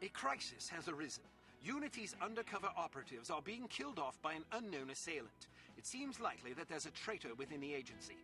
A crisis has arisen. Unity's undercover operatives are being killed off by an unknown assailant. It seems likely that there's a traitor within the agency.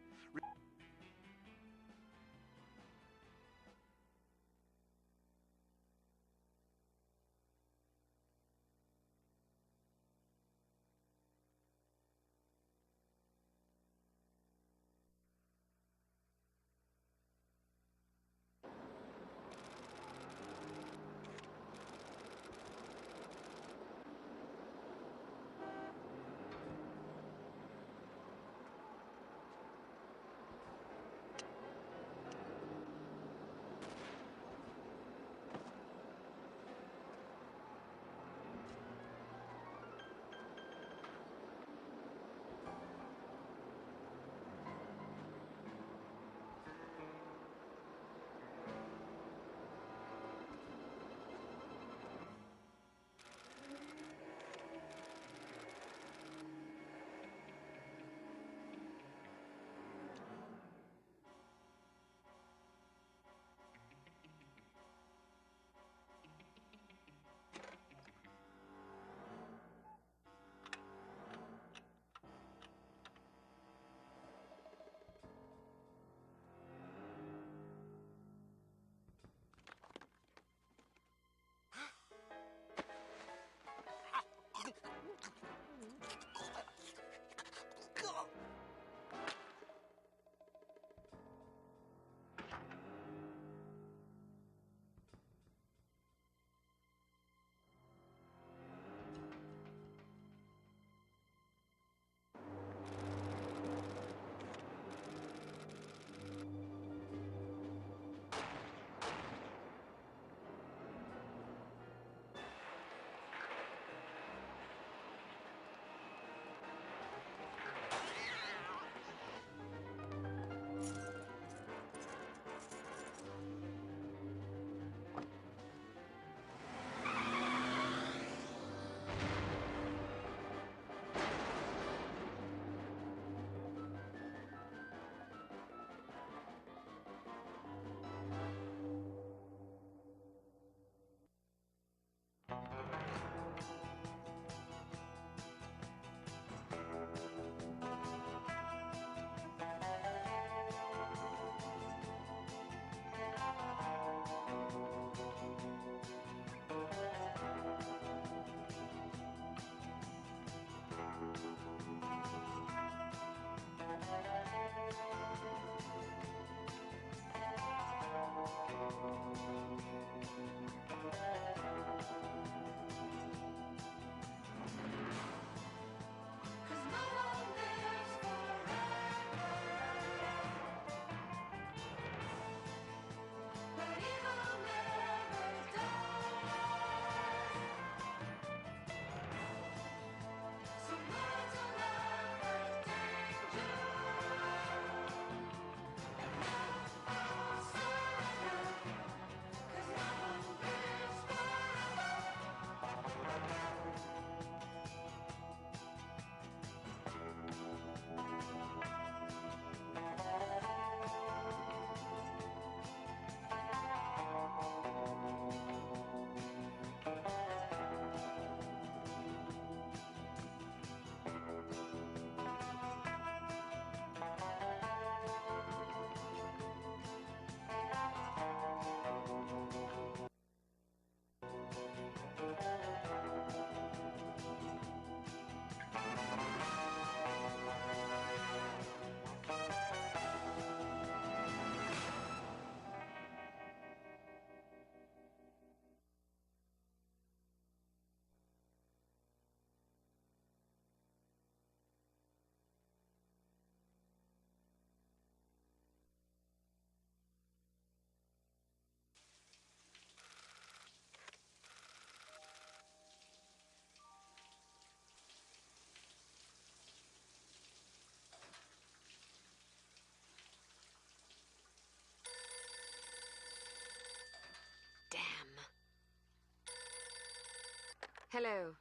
Hello.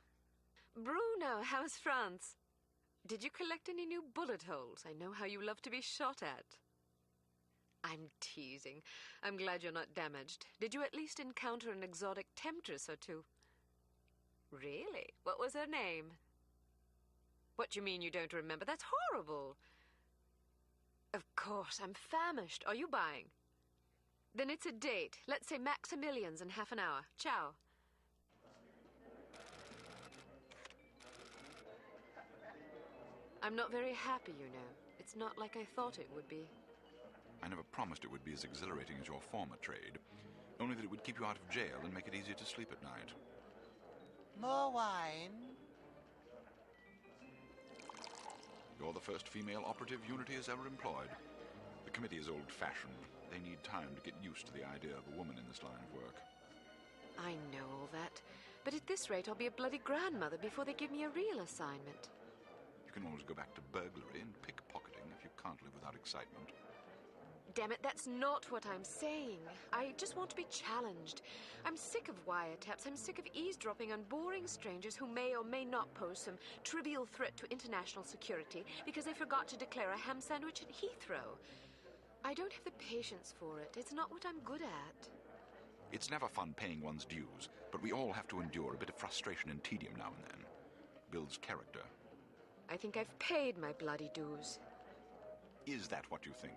Bruno, how's France? Did you collect any new bullet holes? I know how you love to be shot at. I'm teasing. I'm glad you're not damaged. Did you at least encounter an exotic temptress or two? Really? What was her name? What do you mean you don't remember? That's horrible. Of course, I'm famished. Are you buying? Then it's a date. Let's say Maximilian's in half an hour. Ciao. I'm not very happy, you know. It's not like I thought it would be. I never promised it would be as exhilarating as your former trade, only that it would keep you out of jail and make it easier to sleep at night. More wine? You're the first female operative Unity has ever employed. The committee is old-fashioned. They need time to get used to the idea of a woman in this line of work. I know all that. But at this rate, I'll be a bloody grandmother before they give me a real assignment. You can always go back to burglary and pickpocketing if you can't live without excitement. Damn it, that's not what I'm saying. I just want to be challenged. I'm sick of wiretaps. I'm sick of eavesdropping on boring strangers who may or may not pose some trivial threat to international security because they forgot to declare a ham sandwich at Heathrow. I don't have the patience for it. It's not what I'm good at. It's never fun paying one's dues, but we all have to endure a bit of frustration and tedium now and then. Builds character. I think I've paid my bloody dues. Is that what you think?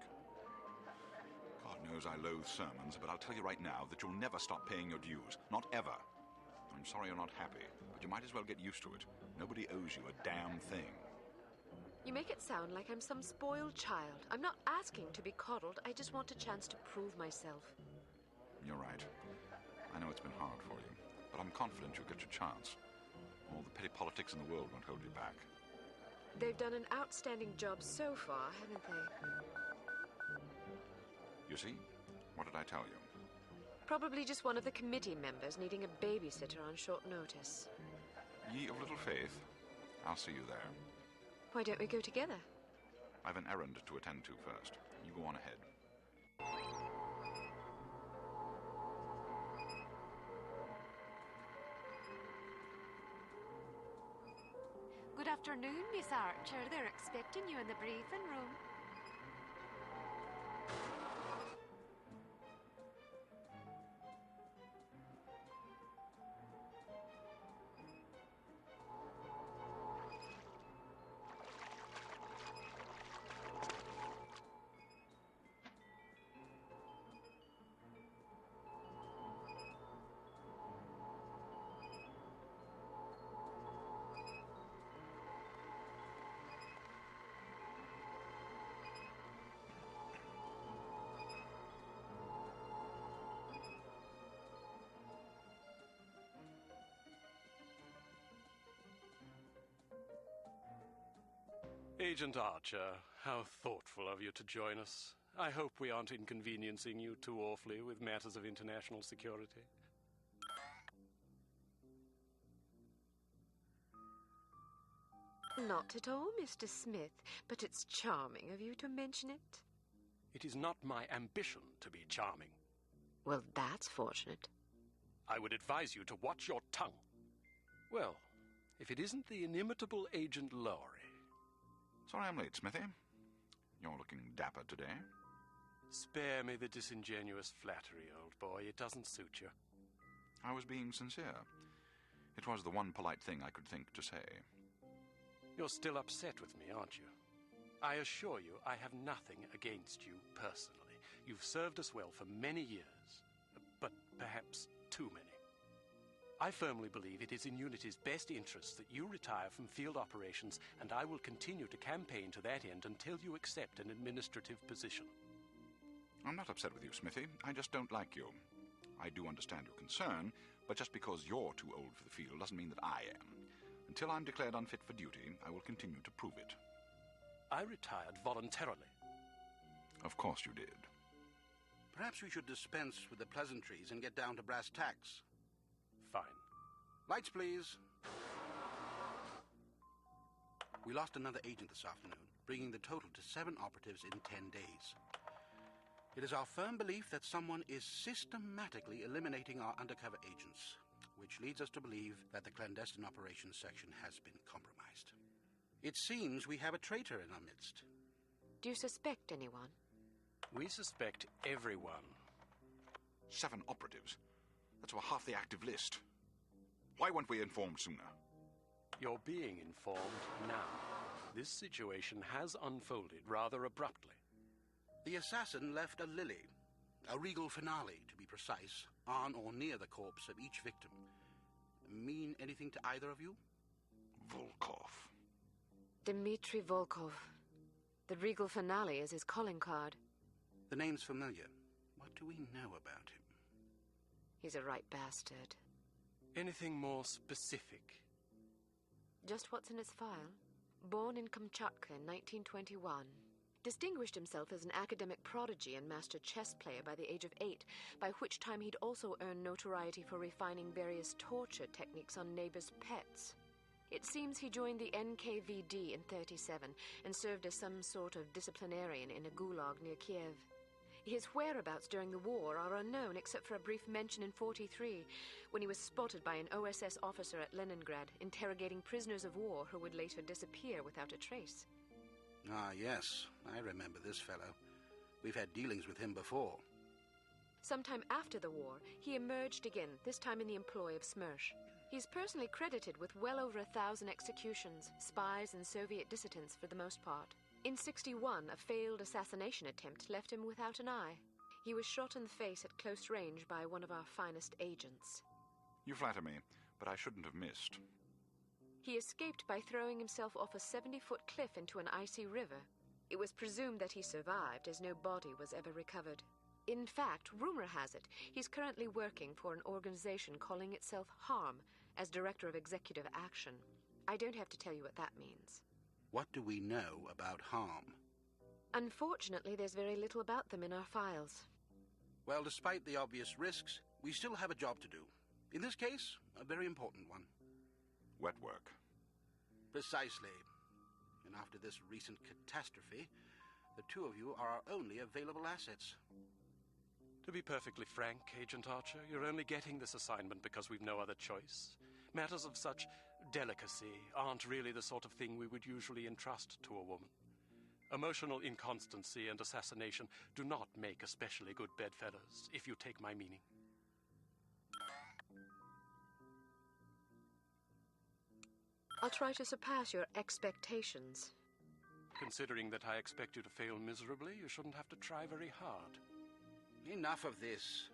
God knows I loathe sermons, but I'll tell you right now that you'll never stop paying your dues. Not ever. I'm sorry you're not happy, but you might as well get used to it. Nobody owes you a damn thing. You make it sound like I'm some spoiled child. I'm not asking to be coddled. I just want a chance to prove myself. You're right. I know it's been hard for you, but I'm confident you'll get your chance. All the petty politics in the world won't hold you back. They've done an outstanding job so far, haven't they? You see? What did I tell you? Probably just one of the committee members needing a babysitter on short notice. Ye of little faith. I'll see you there. Why don't we go together? I've an errand to attend to first. You go on ahead. Good afternoon, Miss Archer. They're expecting you in the briefing room. Agent Archer, how thoughtful of you to join us. I hope we aren't inconveniencing you too awfully with matters of international security. Not at all, Mr. Smith, but it's charming of you to mention it. It is not my ambition to be charming. Well, that's fortunate. I would advise you to watch your tongue. Well, if it isn't the inimitable Agent Lowry. Sorry I'm late, Smithy. You're looking dapper today. Spare me the disingenuous flattery, old boy. It doesn't suit you. I was being sincere. It was the one polite thing I could think to say. You're still upset with me, aren't you? I assure you I have nothing against you personally. You've served us well for many years, but perhaps too many. I firmly believe it is in Unity's best interest that you retire from field operations, and I will continue to campaign to that end until you accept an administrative position. I'm not upset with you, Smithy. I just don't like you. I do understand your concern, but just because you're too old for the field doesn't mean that I am. Until I'm declared unfit for duty, I will continue to prove it. I retired voluntarily. Of course you did. Perhaps we should dispense with the pleasantries and get down to brass tacks. Fine. Lights, please. We lost another agent this afternoon, bringing the total to 7 operatives in 10 days. It is our firm belief that someone is systematically eliminating our undercover agents, which leads us to believe that the clandestine operations section has been compromised. It seems we have a traitor in our midst. Do you suspect anyone? We suspect everyone. 7 operatives? That's over half the active list. Why weren't we informed sooner? You're being informed now. This situation has unfolded rather abruptly. The assassin left a lily, a regal finale, to be precise, on or near the corpse of each victim. Mean anything to either of you? Volkov. Dmitri Volkov. The regal finale is his calling card. The name's familiar. What do we know about him? He's a right bastard. Anything more specific? Just what's in his file. Born in Kamchatka in 1921. Distinguished himself as an academic prodigy and master chess player by the age of 8, by which time he'd also earned notoriety for refining various torture techniques on neighbors' pets. It seems he joined the NKVD in 37 and served as some sort of disciplinarian in a gulag near Kiev. His whereabouts during the war are unknown except for a brief mention in 43 when he was spotted by an OSS officer at Leningrad interrogating prisoners of war who would later disappear without a trace. Ah, yes. I remember this fellow. We've had dealings with him before. Sometime after the war, he emerged again, this time in the employ of Smersh. He's personally credited with well over 1,000 executions, spies and Soviet dissidents for the most part. In 61, a failed assassination attempt left him without an eye. He was shot in the face at close range by one of our finest agents. You flatter me, but I shouldn't have missed. He escaped by throwing himself off a 70-foot cliff into an icy river. It was presumed that he survived, as no body was ever recovered. In fact, rumor has it, he's currently working for an organization calling itself HARM as Director of Executive Action. I don't have to tell you what that means. What do we know about harm? Unfortunately, there's very little about them in our files. Well, despite the obvious risks, we still have a job to do. In this case, a very important one. Wet work. Precisely. And after this recent catastrophe, the two of you are our only available assets. To be perfectly frank, Agent Archer, you're only getting this assignment because we've no other choice. Matters of such delicacy aren't really the sort of thing we would usually entrust to a woman. Emotional inconstancy and assassination do not make especially good bedfellows, if you take my meaning. I'll try to surpass your expectations. Considering that I expect you to fail miserably, you shouldn't have to try very hard. Enough of this.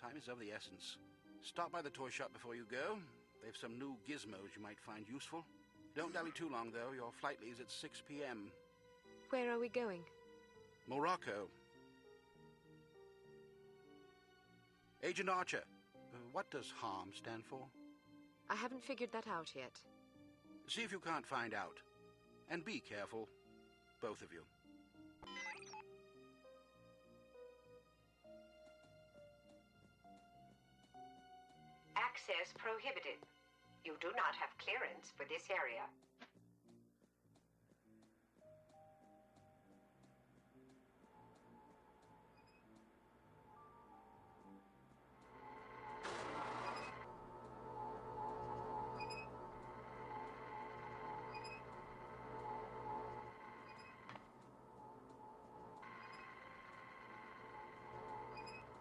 Time is of the essence. Stop by the toy shop before you go. They've some new gizmos you might find useful. Don't dally too long, though. Your flight leaves at 6 p.m. Where are we going? Morocco. Agent Archer, what does HARM stand for? I haven't figured that out yet. See if you can't find out. And be careful, both of you. Access prohibited. You do not have clearance for this area.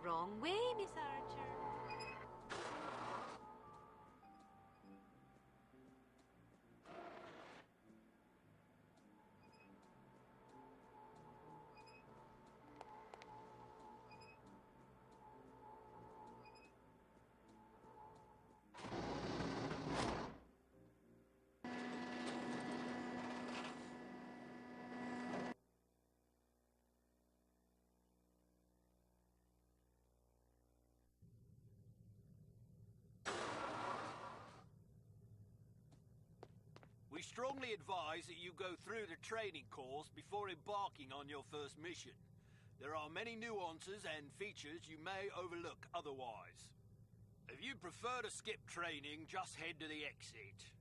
Wrong way, Miss Archer. We strongly advise that you go through the training course before embarking on your first mission. There are many nuances and features you may overlook otherwise. If you prefer to skip training, just head to the exit.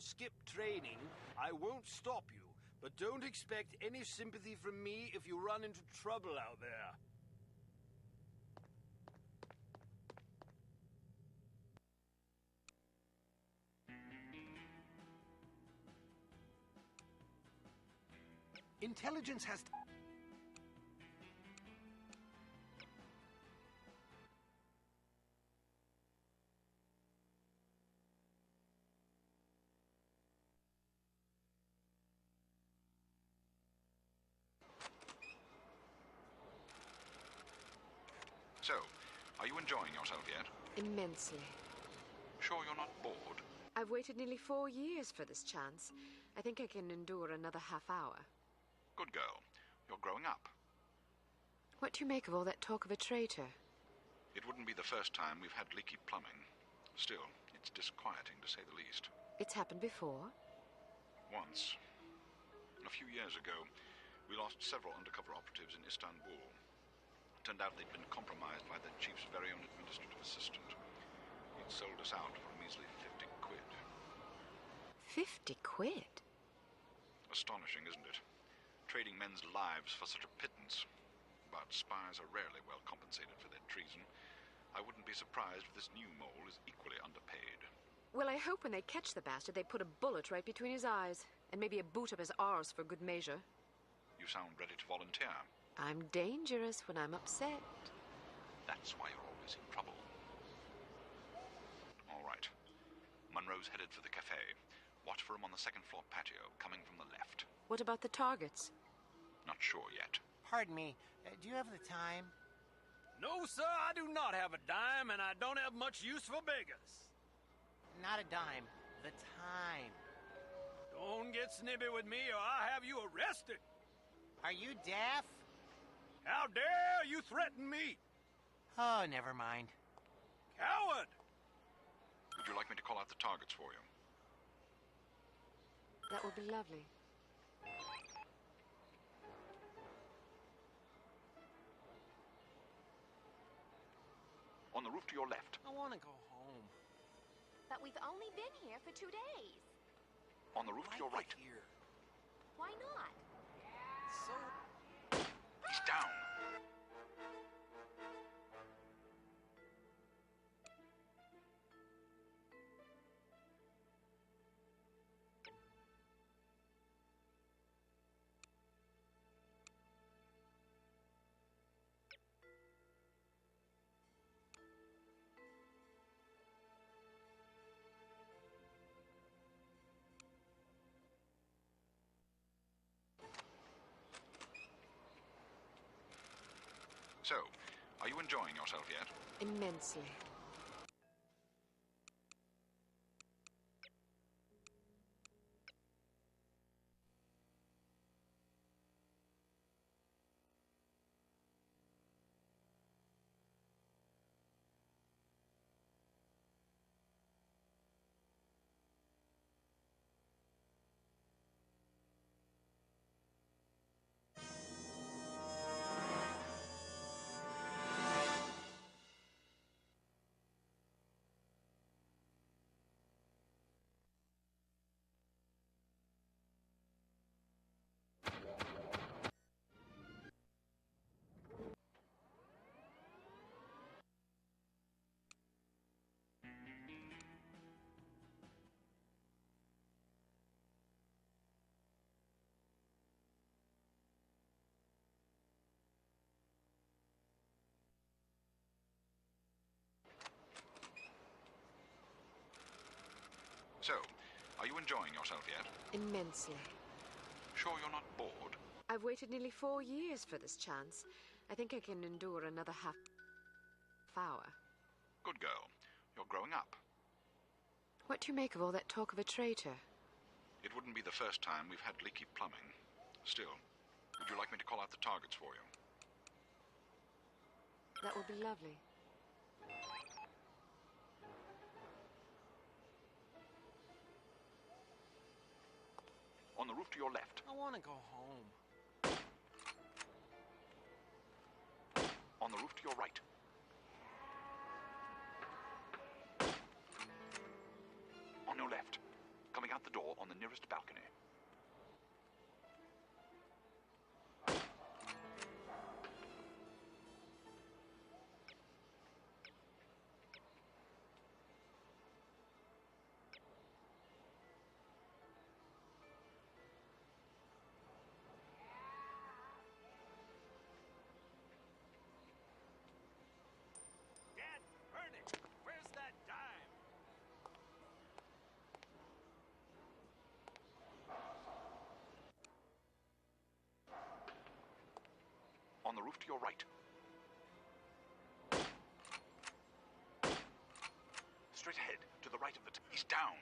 skip training, I won't stop you. But don't expect any sympathy from me if you run into trouble out there. Intelligence has... So, are you enjoying yourself yet? Immensely. Sure you're not bored? I've waited nearly 4 years for this chance. I think I can endure another half hour. Good girl. You're growing up. What do you make of all that talk of a traitor? It wouldn't be the first time we've had leaky plumbing. Still, it's disquieting to say the least. It's happened before? Once. A few years ago, we lost several undercover operatives in Istanbul. Turned out they'd been compromised by the chief's very own administrative assistant. He'd sold us out for a measly 50 quid. 50 quid? Astonishing, isn't it? Trading men's lives for such a pittance. But spies are rarely well compensated for their treason. I wouldn't be surprised if this new mole is equally underpaid. Well, I hope when they catch the bastard, they put a bullet right between his eyes. And maybe a boot up his arse for good measure. You sound ready to volunteer. I'm dangerous when I'm upset. That's why you're always in trouble. All right. Munro's headed for the cafe. Watch for him on the second floor patio, coming from the left. What about the targets? Not sure yet. Pardon me, do you have the time? No, sir, I do not have a dime, and I don't have much use for beggars. Not a dime, the time. Don't get snippy with me, or I'll have you arrested. Are you deaf? How dare you threaten me? Oh, never mind. Coward! Would you like me to call out the targets for you? That would be lovely. On the roof to your left. I want to go home. But we've only been here for 2 days. On the roof to your right. Here. Why not? So... He's down. So, are you enjoying yourself yet? Immensely. So, are you enjoying yourself yet? Immensely. Sure you're not bored? I've waited nearly 4 years for this chance. I think I can endure another half hour. Good girl. You're growing up. What do you make of all that talk of a traitor? It wouldn't be the first time we've had leaky plumbing. Still, would you like me to call out the targets for you? That would be lovely. On the roof to your left. I want to go home. On the roof to your right. On your left. Coming out the door. nearest balcony. Dad, Ernie, where's that dime? On the roof to your right. Straight ahead, to the right of the... He's down.